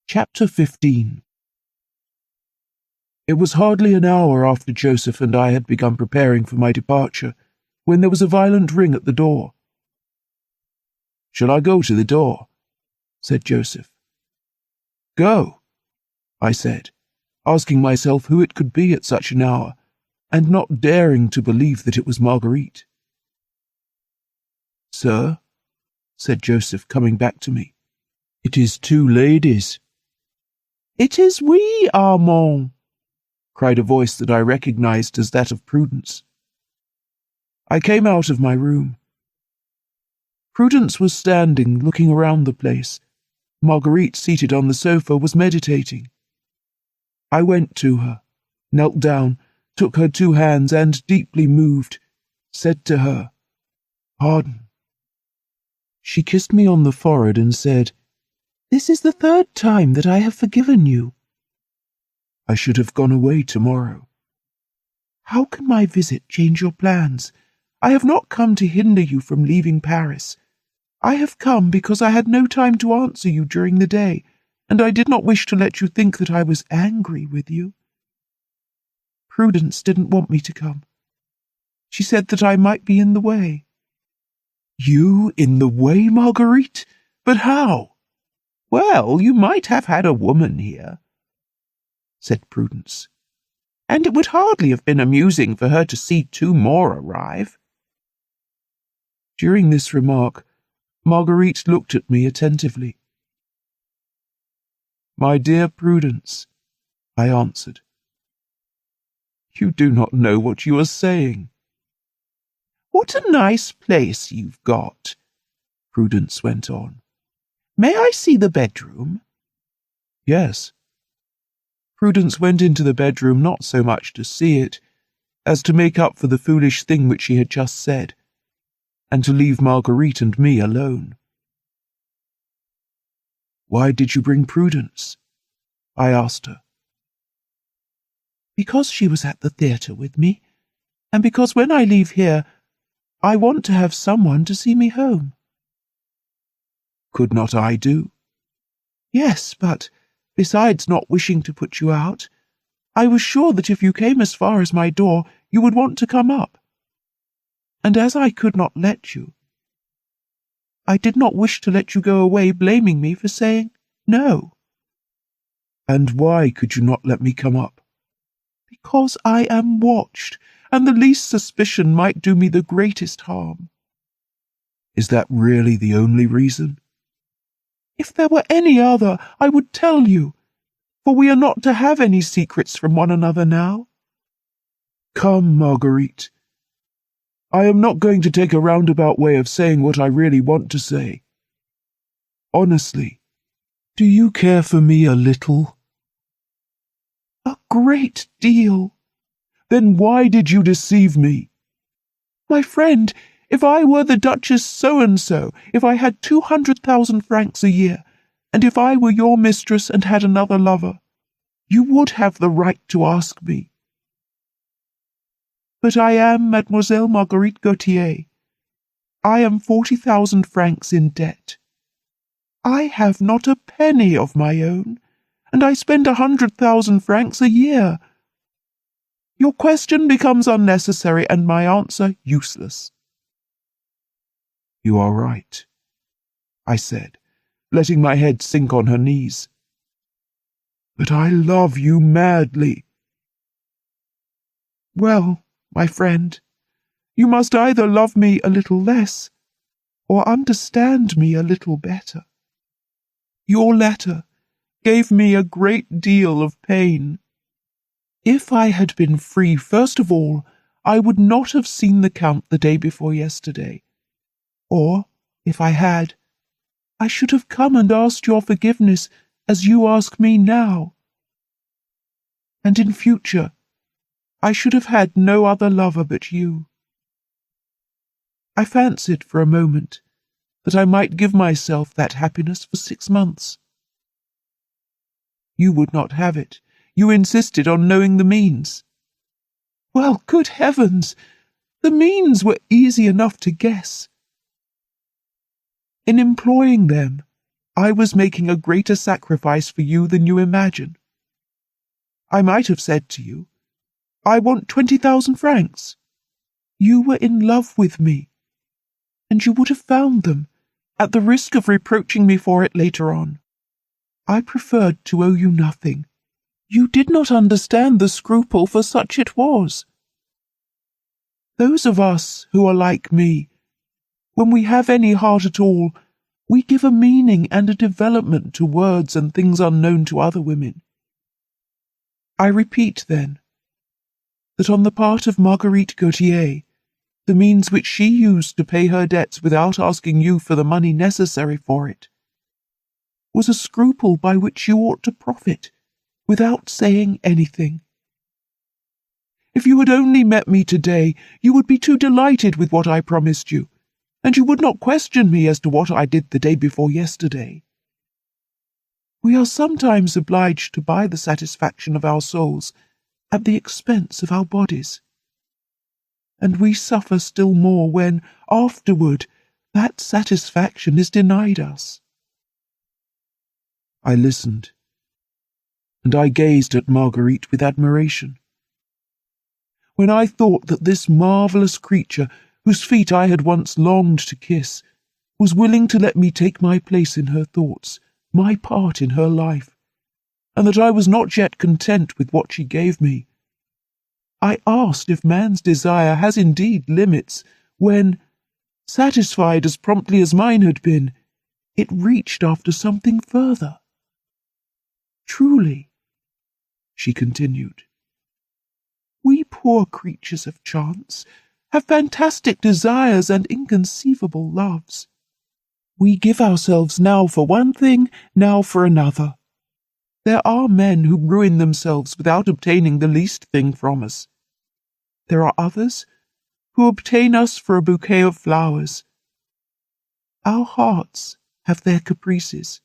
Chapter 15. It was hardly an hour after Joseph and I had begun preparing for my departure when there was a violent ring at the door. "Shall I go to the door?" said Joseph. "Go," I said, asking myself who it could be at such an hour, and not daring to believe that it was Marguerite. "Sir," said Joseph, coming back to me, "it is two ladies." "It is we, Armand," cried a voice that I recognized as that of Prudence. I came out of my room. Prudence was standing, looking around the place. Marguerite, seated on the sofa, was meditating. I went to her, knelt down, took her two hands, and, deeply moved, said to her, "Pardon." She kissed me on the forehead and said, "This is the third time that I have forgiven you." I should have gone away tomorrow. "How can my visit change your plans? I have not come to hinder you from leaving Paris. I have come because I had no time to answer you during the day, and I did not wish to let you think that I was angry with you. Prudence didn't want me to come. She said that I might be in the way." "You in the way, Marguerite? But how?" "Well, you might have had a woman here," said Prudence, "and it would hardly have been amusing for her to see two more arrive." During this remark, Marguerite looked at me attentively. "My dear Prudence," I answered, "you do not know what you are saying." "What a nice place you've got," Prudence went on. "May I see the bedroom?" "Yes." Prudence went into the bedroom not so much to see it, as to make up for the foolish thing which she had just said, and to leave Marguerite and me alone. "Why did you bring Prudence?" I asked her. "Because she was at the theatre with me, and because when I leave here, I want to have someone to see me home." "Could not I do?" "Yes, but, besides not wishing to put you out, I was sure that if you came as far as my door, you would want to come up. And as I could not let you, I did not wish to let you go away blaming me for saying no." "And why could you not let me come up?" "Because I am watched, and the least suspicion might do me the greatest harm." "Is that really the only reason?" "If there were any other, I would tell you, for we are not to have any secrets from one another now." "Come, Marguerite. I am not going to take a roundabout way of saying what I really want to say. Honestly, do you care for me a little?" "A great deal." "Then why did you deceive me?" "My friend, if I were the Duchess so-and-so, if I had 200,000 francs a year, and if I were your mistress and had another lover, you would have the right to ask me. But I am Mademoiselle Marguerite Gautier. I am 40,000 francs in debt. I have not a penny of my own, and I spend 100,000 francs a year. Your question becomes unnecessary and my answer useless." "You are right," I said, letting my head sink on her knees. "But I love you madly." "Well, my friend, you must either love me a little less, or understand me a little better. Your letter gave me a great deal of pain. If I had been free, first of all, I would not have seen the Count the day before yesterday. Or, if I had, I should have come and asked your forgiveness as you ask me now. And in future, I should have had no other lover but you. I fancied for a moment that I might give myself that happiness for 6 months. You would not have it. You insisted on knowing the means. Well, good heavens! The means were easy enough to guess. In employing them, I was making a greater sacrifice for you than you imagine. I might have said to you, I want 20,000 francs. You were in love with me, and you would have found them, at the risk of reproaching me for it later on. I preferred to owe you nothing. You did not understand the scruple, for such it was. Those of us who are like me, when we have any heart at all, we give a meaning and a development to words and things unknown to other women. I repeat, then, that on the part of Marguerite Gautier, the means which she used to pay her debts without asking you for the money necessary for it was a scruple by which you ought to profit, without saying anything. If you had only met me today, you would be too delighted with what I promised you, and you would not question me as to what I did the day before yesterday. We are sometimes obliged to buy the satisfaction of our souls at the expense of our bodies, and we suffer still more when, afterward, that satisfaction is denied us. I listened, and I gazed at Marguerite with admiration. When I thought that this marvellous creature, whose feet I had once longed to kiss, was willing to let me take my place in her thoughts, my part in her life, and that I was not yet content with what she gave me, I asked if man's desire has indeed limits when, satisfied as promptly as mine had been, it reached after something further. Truly, she continued, we poor creatures of chance have fantastic desires and inconceivable loves. We give ourselves now for one thing, now for another. There are men who ruin themselves without obtaining the least thing from us. There are others who obtain us for a bouquet of flowers. Our hearts have their caprices.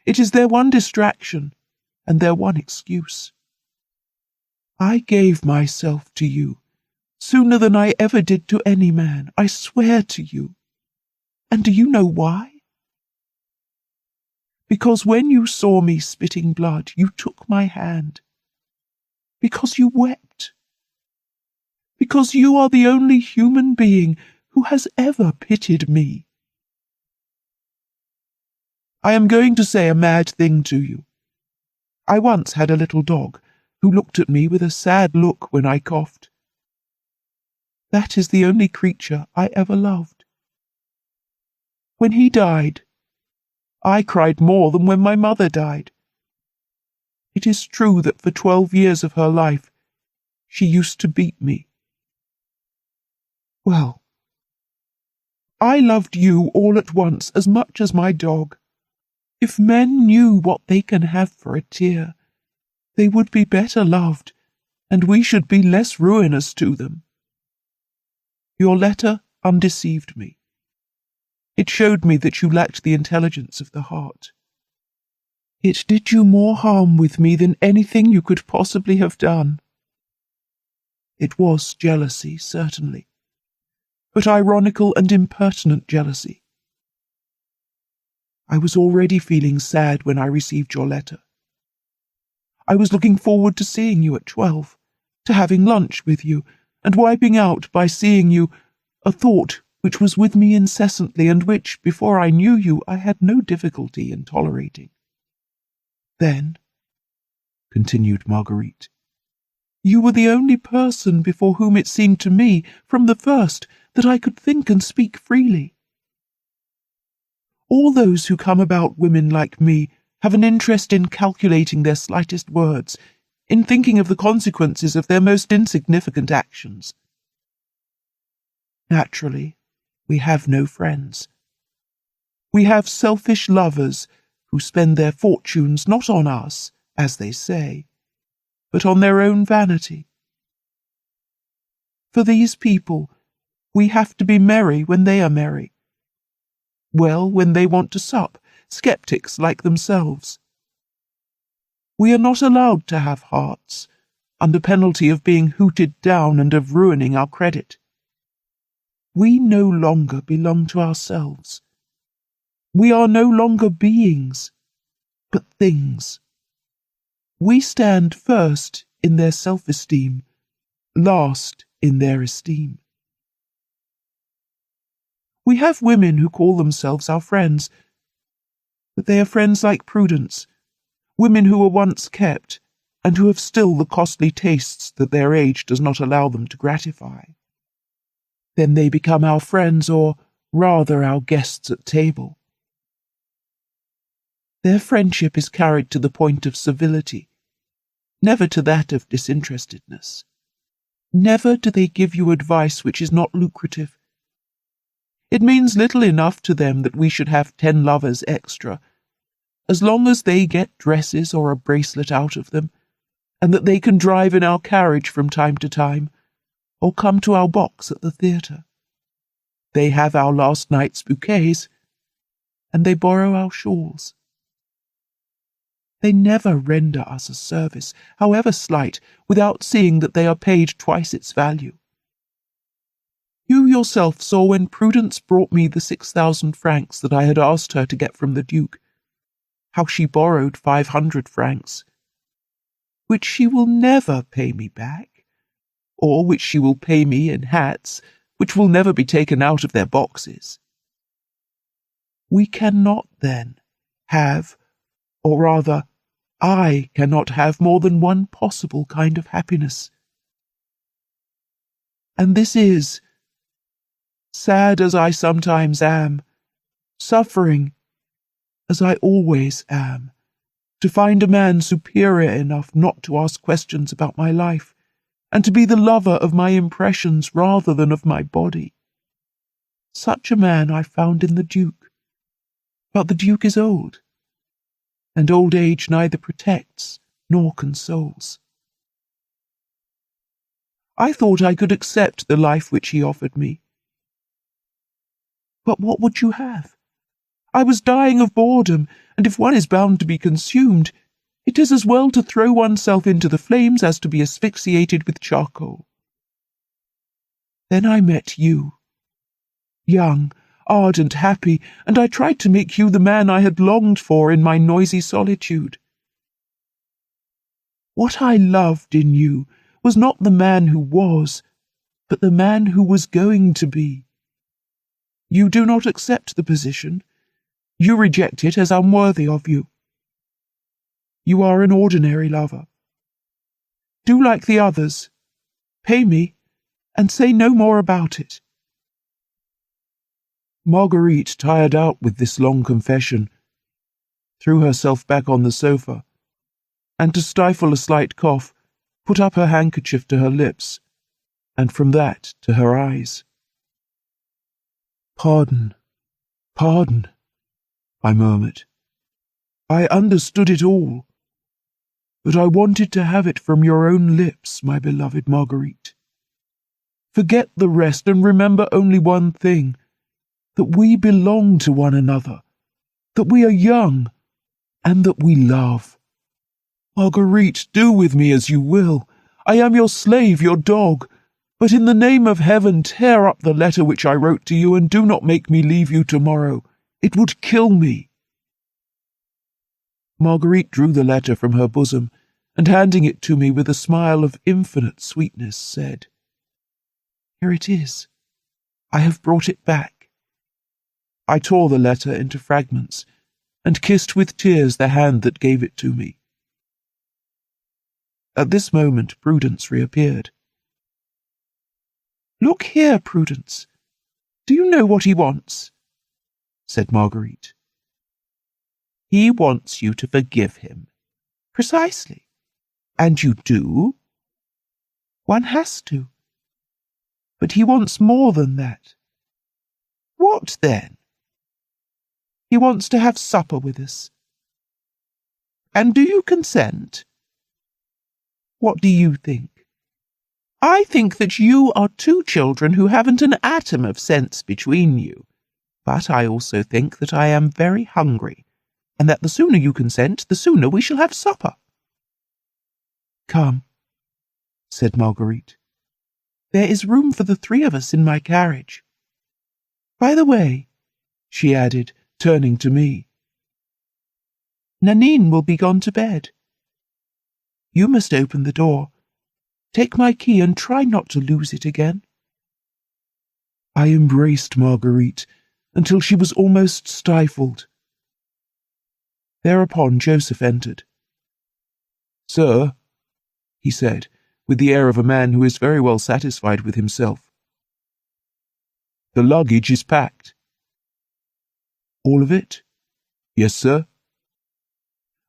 It is their one distraction and their one excuse. I gave myself to you sooner than I ever did to any man, I swear to you. And do you know why? Because when you saw me spitting blood, you took my hand. Because you wept. Because you are the only human being who has ever pitied me. I am going to say a mad thing to you. I once had a little dog who looked at me with a sad look when I coughed. That is the only creature I ever loved. When he died, I cried more than when my mother died. It is true that for 12 years of her life she used to beat me. Well, I loved you all at once as much as my dog. If men knew what they can have for a tear, they would be better loved, and we should be less ruinous to them. Your letter undeceived me. It showed me that you lacked the intelligence of the heart. It did you more harm with me than anything you could possibly have done. It was jealousy, certainly, but ironical and impertinent jealousy. I was already feeling sad when I received your letter. I was looking forward to seeing you at 12, to having lunch with you, and wiping out by seeing you a thought which was with me incessantly and which, before I knew you, I had no difficulty in tolerating. Then, continued Marguerite, you were the only person before whom it seemed to me, from the first, that I could think and speak freely. All those who come about women like me have an interest in calculating their slightest words, in thinking of the consequences of their most insignificant actions. Naturally, we have no friends. We have selfish lovers who spend their fortunes not on us, as they say, but on their own vanity. For these people, we have to be merry when they are merry, well when they want to sup, sceptics like themselves. We are not allowed to have hearts, under penalty of being hooted down and of ruining our credit. We no longer belong to ourselves. We are no longer beings, but things. We stand first in their self-esteem, last in their esteem. We have women who call themselves our friends, but they are friends like Prudence, women who were once kept, and who have still the costly tastes that their age does not allow them to gratify. Then they become our friends, or rather our guests at table. Their friendship is carried to the point of civility, never to that of disinterestedness. Never do they give you advice which is not lucrative. It means little enough to them that we should have 10 lovers extra, as long as they get dresses or a bracelet out of them, and that they can drive in our carriage from time to time, or come to our box at the theatre. They have our last night's bouquets, and they borrow our shawls. They never render us a service, however slight, without seeing that they are paid twice its value. You yourself saw when Prudence brought me the 6,000 francs that I had asked her to get from the Duke, how she borrowed 500 francs, which she will never pay me back, or which she will pay me in hats, which will never be taken out of their boxes. We cannot, then, have, or rather, I cannot have more than one possible kind of happiness. And this is, sad as I sometimes am, suffering as I always am, to find a man superior enough not to ask questions about my life, and to be the lover of my impressions rather than of my body. Such a man I found in the Duke, but the Duke is old, and old age neither protects nor consoles. I thought I could accept the life which he offered me. But what would you have? I was dying of boredom, and if one is bound to be consumed, it is as well to throw oneself into the flames as to be asphyxiated with charcoal. Then I met you, young, ardent, happy, and I tried to make you the man I had longed for in my noisy solitude. What I loved in you was not the man who was, but the man who was going to be. You do not accept the position. You reject it as unworthy of you. You are an ordinary lover. Do like the others. Pay me, and say no more about it. Marguerite, tired out with this long confession, threw herself back on the sofa, and to stifle a slight cough, put up her handkerchief to her lips, and from that to her eyes. "Pardon, pardon," I murmured. "I understood it all, but I wanted to have it from your own lips, my beloved Marguerite. Forget the rest and remember only one thing, that we belong to one another, that we are young, and that we love. Marguerite, do with me as you will. I am your slave, your dog. But in the name of heaven, tear up the letter which I wrote to you, and do not make me leave you tomorrow. It would kill me." Marguerite drew the letter from her bosom, and handing it to me with a smile of infinite sweetness, said, "Here it is. I have brought it back." I tore the letter into fragments, and kissed with tears the hand that gave it to me. At this moment Prudence reappeared. "Look here, Prudence. Do you know what he wants?" said Marguerite. "He wants you to forgive him." "Precisely. And you do?" "One has to. But he wants more than that." "What then?" "He wants to have supper with us." "And do you consent?" "What do you think?" "I think that you are two children who haven't an atom of sense between you. But I also think that I am very hungry, and that the sooner you consent, the sooner we shall have supper." "Come," said Marguerite. "There is room for the 3 of us in my carriage. By the way," she added, turning to me. Nanine will be gone to bed. You must open the door. Take my key and try not to lose it again. I embraced Marguerite until she was almost stifled. Thereupon Joseph entered. "Sir," he said, with the air of a man who is very well satisfied with himself, "the luggage is packed." "All of it?" "Yes, sir."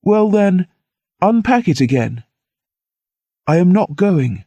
"Well then, unpack it again." "I am not going."